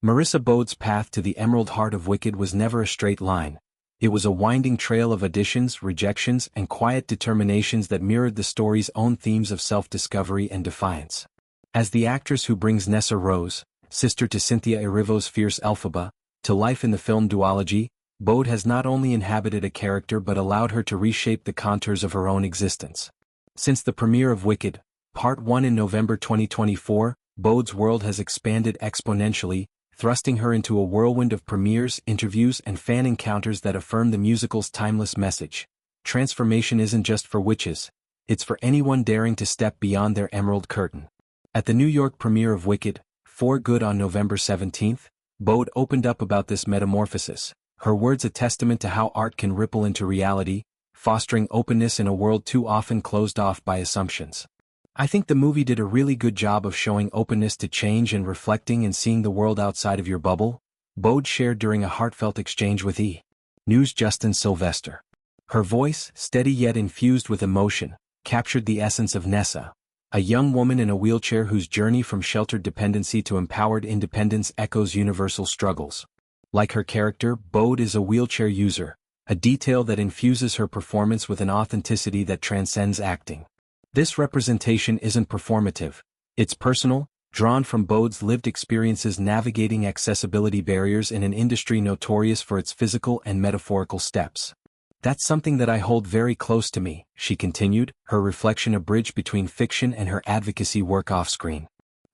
Marissa Bode's path to the emerald heart of Wicked was never a straight line. It was a winding trail of auditions, rejections, and quiet determinations that mirrored the story's own themes of self-discovery and defiance. As the actress who brings Nessa Rose, sister to Cynthia Erivo's fierce Elphaba, to life in the film duology, Bode has not only inhabited a character but allowed her to reshape the contours of her own existence. Since the premiere of Wicked, Part 1 in November 2024, Bode's world has expanded exponentially, thrusting her into a whirlwind of premieres, interviews, and fan encounters that affirm the musical's timeless message. Transformation isn't just for witches, it's for anyone daring to step beyond their emerald curtain. At the New York premiere of Wicked, For Good on November 17, Bode opened up about this metamorphosis, her words a testament to how art can ripple into reality, fostering openness in a world too often closed off by assumptions. I think the movie did a really good job of showing openness to change and reflecting and seeing the world outside of your bubble, Bode shared during a heartfelt exchange with E! News' Justin Sylvester. Her voice, steady yet infused with emotion, captured the essence of Nessa, a young woman in a wheelchair whose journey from sheltered dependency to empowered independence echoes universal struggles. Like her character, Bode is a wheelchair user, a detail that infuses her performance with an authenticity that transcends acting. This representation isn't performative, it's personal, drawn from Bode's lived experiences navigating accessibility barriers in an industry notorious for its physical and metaphorical steps. That's something that I hold very close to me, she continued, her reflection a bridge between fiction and her advocacy work off-screen.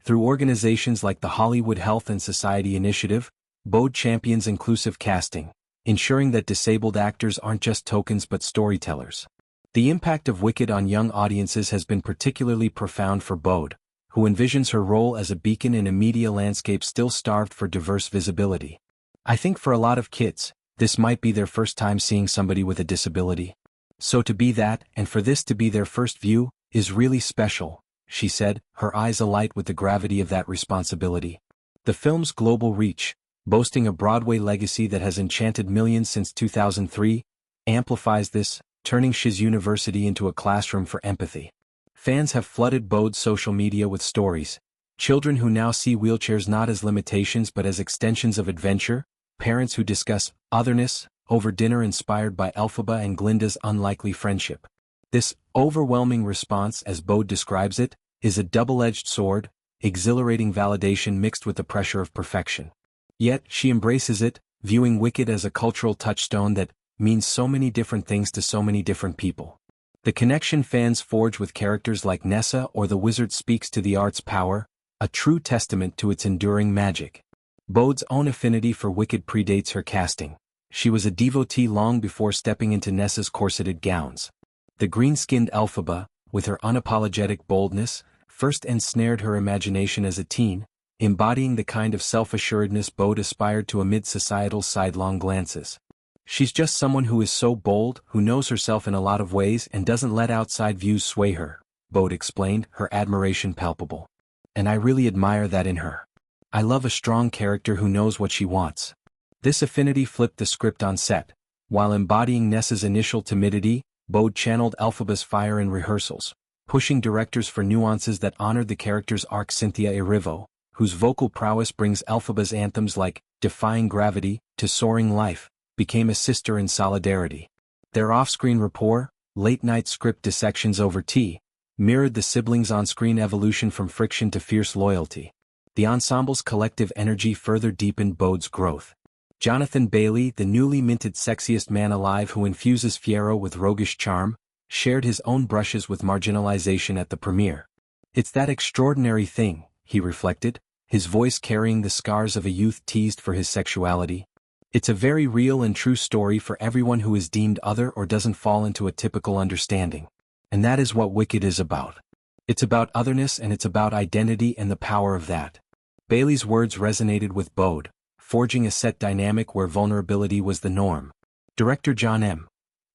Through organizations like the Hollywood Health and Society Initiative, Bode champions inclusive casting, ensuring that disabled actors aren't just tokens but storytellers. The impact of Wicked on young audiences has been particularly profound for Bode, who envisions her role as a beacon in a media landscape still starved for diverse visibility. I think for a lot of kids, this might be their first time seeing somebody with a disability. So to be that, and for this to be their first view, is really special, she said, her eyes alight with the gravity of that responsibility. The film's global reach, boasting a Broadway legacy that has enchanted millions since 2003, amplifies this, turning Shiz University into a classroom for empathy. Fans have flooded Bode's social media with stories, children who now see wheelchairs not as limitations but as extensions of adventure, parents who discuss otherness over dinner inspired by Elphaba and Glinda's unlikely friendship. This overwhelming response, as Bode describes it, is a double-edged sword, exhilarating validation mixed with the pressure of perfection. Yet, she embraces it, viewing Wicked as a cultural touchstone that means so many different things to so many different people. The connection fans forge with characters like Nessa or the Wizard speaks to the art's power, a true testament to its enduring magic. Bode's own affinity for Wicked predates her casting. She was a devotee long before stepping into Nessa's corseted gowns. The green-skinned Elphaba, with her unapologetic boldness, first ensnared her imagination as a teen, embodying the kind of self-assuredness Bode aspired to amid societal's sidelong glances. She's just someone who is so bold, who knows herself in a lot of ways and doesn't let outside views sway her, Bode explained, her admiration palpable. And I really admire that in her. I love a strong character who knows what she wants. This affinity flipped the script on set. While embodying Nessa's initial timidity, Bode channeled Elphaba's fire in rehearsals, pushing directors for nuances that honored the character's arc. Cynthia Erivo, whose vocal prowess brings Elphaba's anthems like Defying Gravity to Soaring Life, became a sister in solidarity. Their off-screen rapport, late-night script dissections over tea, mirrored the siblings' on-screen evolution from friction to fierce loyalty. The ensemble's collective energy further deepened Bode's growth. Jonathan Bailey, the newly minted sexiest man alive who infuses Fiero with roguish charm, shared his own brushes with marginalization at the premiere. It's that extraordinary thing, he reflected, his voice carrying the scars of a youth teased for his sexuality. It's a very real and true story for everyone who is deemed other or doesn't fall into a typical understanding. And that is what Wicked is about. It's about otherness and it's about identity and the power of that. Bailey's words resonated with Bode, forging a set dynamic where vulnerability was the norm. Director John M.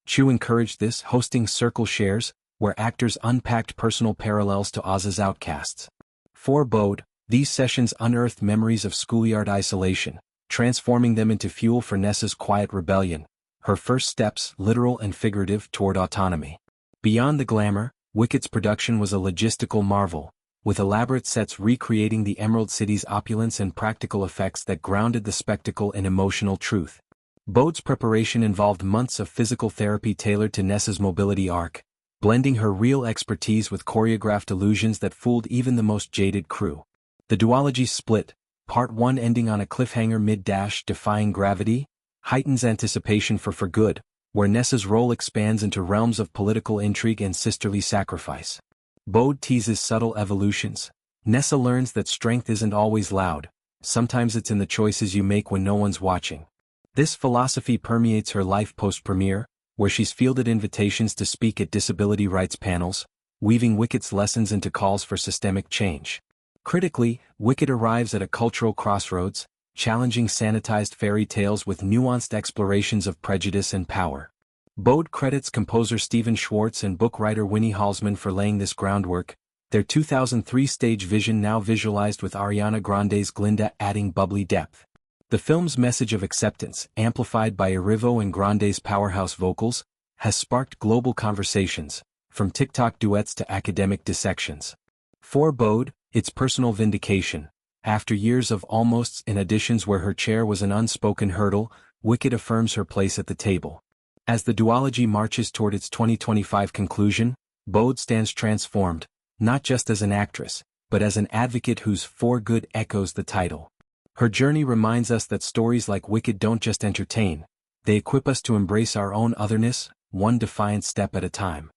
Chu encouraged this, hosting circle shares, where actors unpacked personal parallels to Oz's outcasts. For Bode, these sessions unearthed memories of schoolyard isolation, transforming them into fuel for Nessa's quiet rebellion, her first steps, literal and figurative, toward autonomy. Beyond the glamour, Wicked's production was a logistical marvel, with elaborate sets recreating the Emerald City's opulence and practical effects that grounded the spectacle in emotional truth. Bode's preparation involved months of physical therapy tailored to Nessa's mobility arc, blending her real expertise with choreographed illusions that fooled even the most jaded crew. The duology split, Part 1 ending on a cliffhanger mid-dash defying gravity, heightens anticipation for Good, where Nessa's role expands into realms of political intrigue and sisterly sacrifice. Bode teases subtle evolutions. Nessa learns that strength isn't always loud, sometimes it's in the choices you make when no one's watching. This philosophy permeates her life post-premiere, where she's fielded invitations to speak at disability rights panels, weaving Wicked's lessons into calls for systemic change. Critically, Wicked arrives at a cultural crossroads, challenging sanitized fairy tales with nuanced explorations of prejudice and power. Bode credits composer Stephen Schwartz and book writer Winnie Halsman for laying this groundwork, their 2003 stage vision now visualized with Ariana Grande's Glinda adding bubbly depth. The film's message of acceptance, amplified by Erivo and Grande's powerhouse vocals, has sparked global conversations, from TikTok duets to academic dissections. For Bode, it's personal vindication. After years of almosts in auditions where her chair was an unspoken hurdle, Wicked affirms her place at the table. As the duology marches toward its 2025 conclusion, Bode stands transformed, not just as an actress, but as an advocate whose For Good echoes the title. Her journey reminds us that stories like Wicked don't just entertain, they equip us to embrace our own otherness, one defiant step at a time.